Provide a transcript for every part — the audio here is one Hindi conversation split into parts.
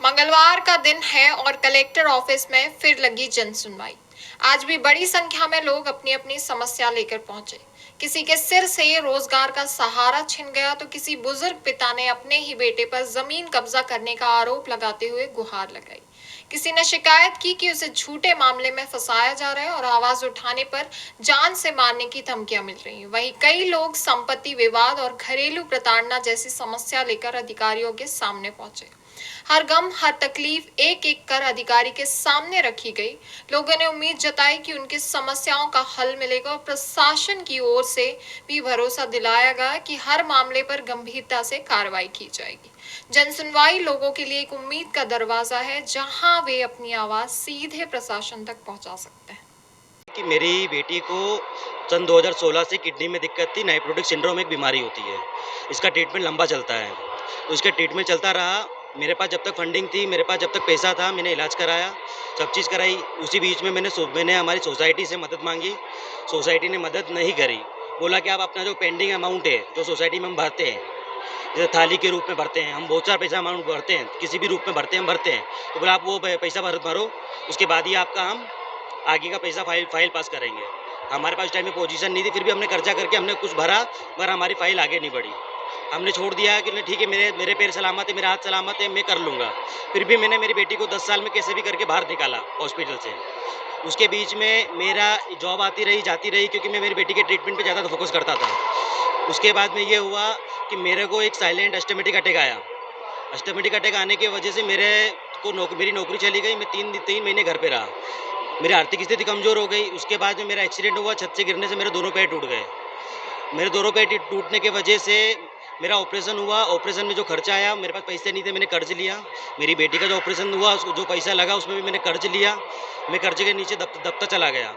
मंगलवार का दिन है और कलेक्टर ऑफिस में फिर लगी जन सुनवाई। आज भी बड़ी संख्या में लोग अपनी अपनी समस्या लेकर पहुंचे। किसी के सिर से रोजगार का सहारा छिन गया तो किसी बुजुर्ग पिता ने अपने ही बेटे पर जमीन कब्जा करने का आरोप लगाते हुए गुहार लगाई। किसी ने शिकायत की कि उसे झूठे मामले में फंसाया जा रहा है और आवाज उठाने पर जान से मारने की धमकियां मिल रही हैं। वहीं कई लोग संपत्ति विवाद और घरेलू प्रताड़ना जैसी समस्या लेकर अधिकारियों के सामने पहुंचे। हर गम हर तकलीफ एक एक कर अधिकारी के सामने रखी गई। लोगों ने उम्मीद जताई कि उनकी समस्याओं का हल मिलेगा और प्रशासन की ओर से भी भरोसा दिलाया गया कि हर मामले पर गंभीरता से कार्रवाई की जाएगी। जन सुनवाई लोगों के लिए एक उम्मीद का दरवाजा है, जहां वे अपनी आवाज सीधे प्रशासन तक पहुंचा सकते हैं। कि मेरी बेटी को सन 2016 से किडनी में दिक्कत थी। नाइट्रोटिक सिंड्रोम एक बीमारी होती है। इसका ट्रीटमेंट लंबा चलता है, तो इसका ट्रीटमेंट चलता रहा। मेरे पास जब तक फंडिंग थी, मेरे पास जब तक पैसा था, मैंने इलाज कराया, सब चीज़ कराई। उसी बीच में मैंने हमारी सोसाइटी से मदद मांगी। सोसाइटी ने मदद नहीं करी। बोला कि आप अपना जो पेंडिंग अमाउंट है, जो सोसाइटी में हम भरते हैं, जैसे थाली के रूप में भरते हैं, हम बहुत सारा पैसा अमाउंट भरते हैं, किसी भी रूप में भरते हैं, हम भरते हैं। तो बोला आप वो पैसा भरो, उसके बाद ही आपका हम आगे का पैसा फाइल पास करेंगे। हमारे पास उस टाइम में पोजीशन नहीं थी, फिर भी हमने खर्चा करके हमने कुछ भरा, मगर हमारी फाइल आगे नहीं बढ़ी। हमने छोड़ दिया कि नहीं ठीक है, मेरे पैर सलामत है, मेरा हाथ सलामत है, मैं कर लूँगा। फिर भी मैंने मेरी बेटी को 10 साल में कैसे भी करके बाहर निकाला हॉस्पिटल से। उसके बीच में मेरा जॉब आती रही, जाती रही, क्योंकि मैं मेरी बेटी के ट्रीटमेंट पे ज़्यादा फोकस करता था। उसके बाद में ये हुआ कि मेरे को एक साइलेंट अस्थमैटिक अटैक आया। अस्थमैटिक अटैक आने की वजह से मेरी नौकरी चली गई। मैं 3 महीने घर पे रहा। मेरी आर्थिक स्थिति कमज़ोर हो गई। उसके बाद में मेरा एक्सीडेंट हुआ, छत से गिरने से मेरे दोनों पैर टूट गए। मेरे दोनों पैर टूटने की वजह से मेरा ऑपरेशन हुआ। ऑपरेशन में जो खर्चा आया, मेरे पास पैसे नहीं थे, मैंने कर्ज लिया। मेरी बेटी का जो ऑपरेशन हुआ, उसको जो पैसा लगा उसमें भी मैंने कर्ज लिया। मैं कर्ज के नीचे दबता चला गया।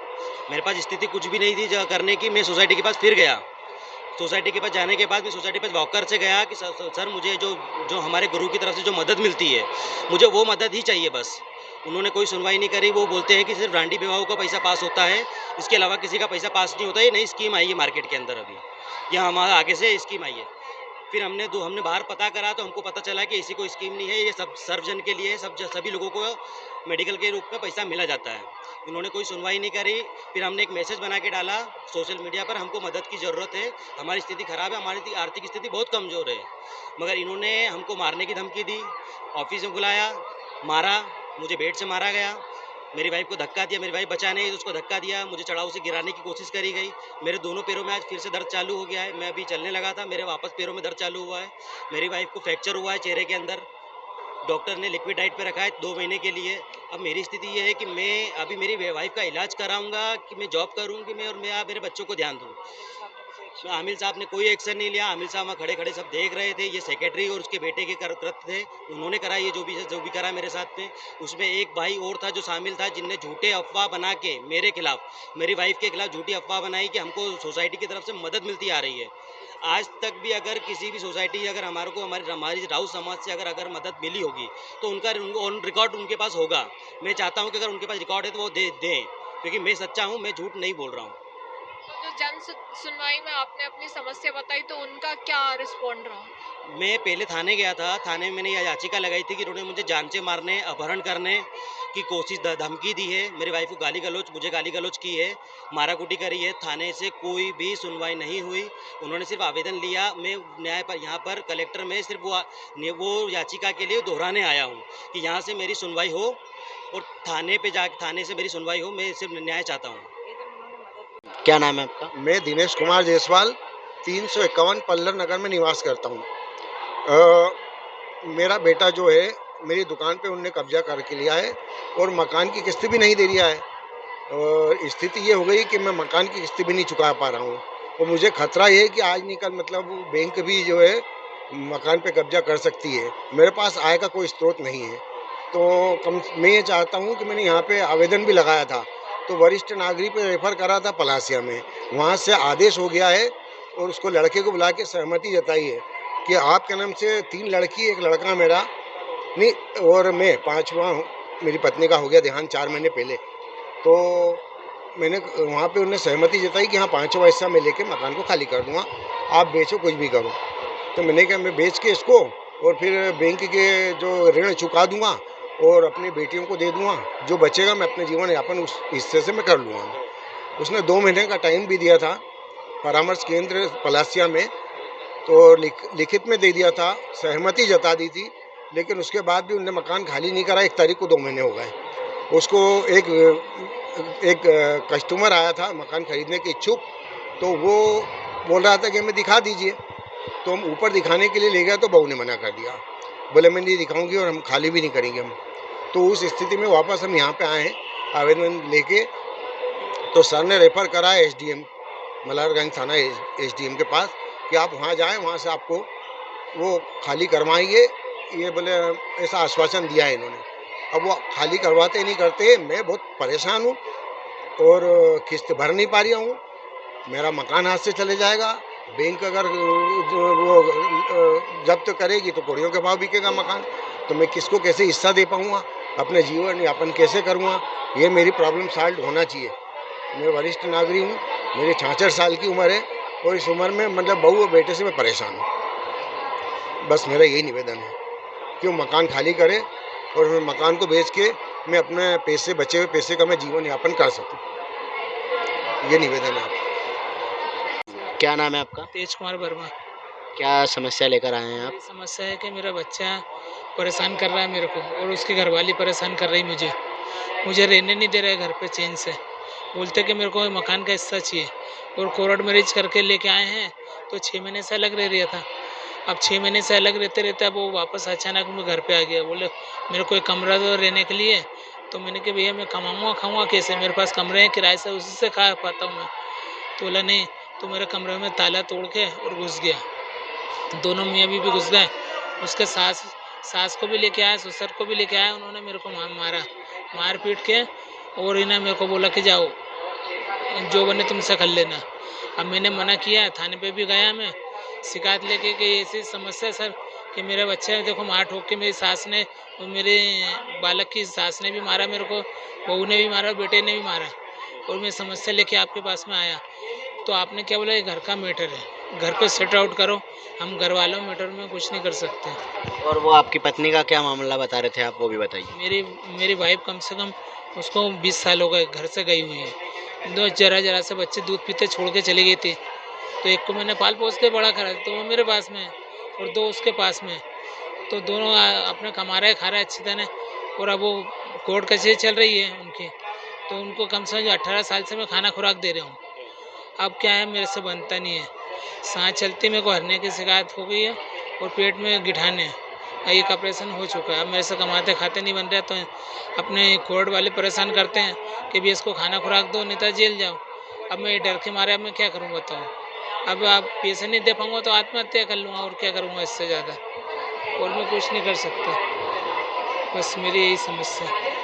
मेरे पास स्थिति कुछ भी नहीं थी करने की। मैं सोसाइटी के पास फिर गया। सोसाइटी के पास जाने के बाद मैं सोसाइटी पे वॉकर से गया कि सर मुझे जो जो हमारे गुरु की तरफ से जो मदद मिलती है, मुझे वो मदद ही चाहिए बस। उन्होंने कोई सुनवाई नहीं करी। वो बोलते हैं कि सिर्फ डांडी विवाहों का पैसा पास होता है, इसके अलावा किसी का पैसा पास नहीं होता। ये नई स्कीम आई है मार्केट के अंदर अभी, या हमारा आगे से स्कीम आई है। फिर हमने बाहर पता करा तो हमको पता चला कि ऐसी कोई स्कीम नहीं है, ये सब सर्वजन के लिए, सभी लोगों को मेडिकल के रूप में पैसा मिला जाता है। इन्होंने कोई सुनवाई नहीं करी। फिर हमने एक मैसेज बना के डाला सोशल मीडिया पर, हमको मदद की ज़रूरत है, हमारी स्थिति ख़राब है, हमारी आर्थिक स्थिति बहुत कमज़ोर है। मगर इन्होंने हमको मारने की धमकी दी, ऑफिस में बुलाया, मारा, मुझे बेड से मारा गया। मेरी वाइफ को धक्का दिया, मेरी वाइफ बचा नहीं तो उसको धक्का दिया, मुझे चढ़ाऊ से गिराने की कोशिश करी गई। मेरे दोनों पैरों में आज फिर से दर्द चालू हो गया है। मैं अभी चलने लगा था, मेरे वापस पैरों में दर्द चालू हुआ है। मेरी वाइफ को फ्रैक्चर हुआ है चेहरे के अंदर। डॉक्टर ने लिक्विड डाइट पे रखा है 2 महीने के लिए। अब मेरी स्थिति ये है कि मैं अभी मेरी वाइफ का इलाज कराऊंगा कि मैं जॉब करूँ कि मैं मेरे बच्चों को ध्यान दूँ। आमिर साहब ने कोई एक्शन नहीं लिया। आमिर साहब वहाँ खड़े खड़े सब देख रहे थे। ये सेक्रेटरी और उसके बेटे के कृत्य थे, उन्होंने करा ये जो भी करा मेरे साथ में। उसमें एक भाई और था जो शामिल था, जिनने झूठे अफवाह बना के मेरे खिलाफ, मेरी वाइफ के खिलाफ झूठी अफवाह बनाई कि हमको सोसाइटी की तरफ से मदद मिलती आ रही है। आज तक भी अगर किसी भी सोसाइटी अगर हमारी राउत समाज से अगर मदद मिली होगी तो उनका ऑन रिकॉर्ड उनके पास होगा। मैं चाहता हूँ कि अगर उनके पास रिकॉर्ड है तो वो दें, क्योंकि मैं सच्चा हूँ, मैं झूठ नहीं बोल रहा हूँ। जो सुनवाई में आपने अपनी समस्या बताई तो उनका क्या रिस्पॉन्ड रहा? मैं पहले थाने गया था। थाने में मैंने याचिका लगाई थी कि उन्होंने मुझे जान से मारने, अपहरण करने की कोशिश, धमकी दी है। मेरी वाइफ को मुझे गाली गलौज की है, माराकुटी करी है। थाने से कोई भी सुनवाई नहीं हुई। उन्होंने सिर्फ आवेदन लिया। मैं न्याय पर यहाँ पर कलेक्टर में सिर्फ वो याचिका के लिए दोहराने आया हूँ कि यहाँ से मेरी सुनवाई हो और थाने से मेरी सुनवाई हो। मैं सिर्फ न्याय चाहता हूँ। क्या नाम है आपका? मैं दिनेश कुमार जायसवाल 351 पल्लर नगर में निवास करता हूँ। मेरा बेटा जो है मेरी दुकान पे उनने कब्जा करके लिया है और मकान की किस्त भी नहीं दे रिया है। और स्थिति ये हो गई कि मैं मकान की किस्त भी नहीं चुका पा रहा हूँ और मुझे खतरा ये है कि आज नहीं कल मतलब बैंक भी जो है मकान पे कब्जा कर सकती है। मेरे पास आय का कोई स्रोत नहीं है, तो मैं ये चाहता हूँ कि मैंने यहाँ पे आवेदन भी लगाया था, तो वरिष्ठ नागरिक पे रेफर करा था पलासिया में, वहाँ से आदेश हो गया है और उसको लड़के को बुला के सहमति जताई है कि आपके नाम से 3 लड़की 1 लड़का मेरा नहीं और मैं 5वां हूँ। मेरी पत्नी का हो गया देहांत 4 महीने पहले। तो मैंने वहाँ पे उन्हें सहमति जताई कि हाँ 5वां हिस्सा मैं लेके मकान को खाली कर दूँगा, आप बेचो कुछ भी करो। तो मैंने कहा मैं बेच के इसको और फिर बैंक के जो ऋण चुका दूंगा और अपनी बेटियों को दे दूंगा। जो बचेगा मैं अपने जीवन यापन उस हिस्से से मैं कर लूँगा। उसने 2 महीने का टाइम भी दिया था परामर्श केंद्र पलासिया में, तो लिखित में दे दिया था, सहमति जता दी थी, लेकिन उसके बाद भी उन्होंने मकान खाली नहीं करा। 1 तारीख को 2 महीने हो गए। उसको एक कस्टमर आया था मकान खरीदने के इच्छुक, तो वो बोल रहा था कि हमें दिखा दीजिए। तो हम ऊपर दिखाने के लिए ले गए तो बहू ने मना कर दिया, बोले मैं नहीं दिखाऊंगी और हम खाली भी नहीं करेंगे हम। तो उस स्थिति में वापस हम यहाँ पे आए हैं आवेदन लेके। तो सर ने रेफर करा एसडीएम मल्हारगंज थाना एसडीएम के पास कि आप वहाँ जाएं, वहाँ से आपको वो खाली करवाएंगे, ये बोले ऐसा आश्वासन दिया है इन्होंने। अब वो खाली करवाते नहीं करते, मैं बहुत परेशान हूँ और किस्त भर नहीं पा रहा हूँ। मेरा मकान हाथ से चले जाएगा। बैंक अगर वो जब्त करेगी तो कौड़ियों के भाव बिकेगा मकान, तो मैं किसको कैसे हिस्सा दे पाऊँगा, अपने जीवन यापन कैसे करूँगा। ये मेरी प्रॉब्लम सॉल्व होना चाहिए। मैं वरिष्ठ नागरिक हूँ, मेरी 66 साल की उम्र है और इस उम्र में मतलब बहू और बेटे से मैं परेशान हूँ। बस मेरा यही निवेदन है कि वो मकान खाली करे और मैं मकान को बेच के मैं अपने पैसे बचे हुए पैसे का मैं जीवन यापन कर सकूँ। ये निवेदन है। क्या नाम है आपका? तेज कुमार वर्मा। क्या समस्या लेकर आए हैं आप? मेरी समस्या है कि मेरा बच्चा परेशान कर रहा है मेरे को और उसकी घरवाली परेशान कर रही मुझे रहने नहीं दे रहा है घर पे चैन से। बोलते कि मेरे को मकान का हिस्सा चाहिए और कोर्ट मैरिज करके लेके आए हैं तो 6 महीने से अलग रह रहा था। अब 6 महीने से अलग रहते अब वो वापस अचानक मैं घर पे आ गया। बोले मेरे को एक कमरा दो रहने के लिए। तो मैंने कहा भैया मैं कमाऊँगा खाऊँगा कैसे, मेरे पास कमरे हैं किराए से, उसी से खा पाता हूँ मैं। तो बोला नहीं, तो मेरे कमरे में ताला तोड़ के और घुस गया। दोनों मियाँ बीवी घुस गए। उसके सास को भी लेके आया, ससुर को भी लेके आया। उन्होंने मेरे को मार पीट के और इन्हें मेरे को बोला कि जाओ जो बने तुमसे कर लेना। अब मैंने मना किया, थाने पे भी गया मैं शिकायत लेके कि ऐसी समस्या सर कि मेरे बच्चे देखो मार ठोक के मेरी सास ने और मेरे बालक की सास ने भी मारा मेरे को, बहू ने भी मारा, बेटे ने भी मारा। और मैं समस्या लेके आपके पास में आया तो आपने क्या बोला ये घर का मैटर है, घर पे सेट आउट करो, हम घर वालों मैटर में कुछ नहीं कर सकते। और वो आपकी पत्नी का क्या मामला बता रहे थे आप, वो भी बताइए। मेरी वाइफ कम से कम उसको 20 साल हो गए घर से गई हुई है। दो जरा से बच्चे दूध पीते छोड़ के चली गई थी। तो एक को मैंने पाल पोस के बड़ा करा तो वो मेरे पास में है और 2 उसके पास में। तो दोनों अपने कमा रहे खा रहे अच्छी तरह। और अब वो कोर्ट कचहरी चल रही है उनकी, तो उनको कम से कम 18 साल से मैं खाना खुराक दे रहा हूँ। अब क्या है मेरे से बनता नहीं है। सांस चलती मेरे को हरने की शिकायत हो गई है और पेट में गिठाने, एक ऑपरेशन हो चुका है। अब मेरे से कमाते खाते नहीं बन रहे तो अपने कोर्ट वाले परेशान करते हैं कि भी इसको खाना खुराक दो नहीं तो जेल जाओ। अब मैं डर के मारे अब मैं क्या करूँ बताओ। अब आप पैसे नहीं दे पाऊँगा तो आत्महत्या कर लूँगा और क्या करूँगा इससे ज़्यादा, और मैं कुछ नहीं कर सकता। बस मेरी यही समस्या है।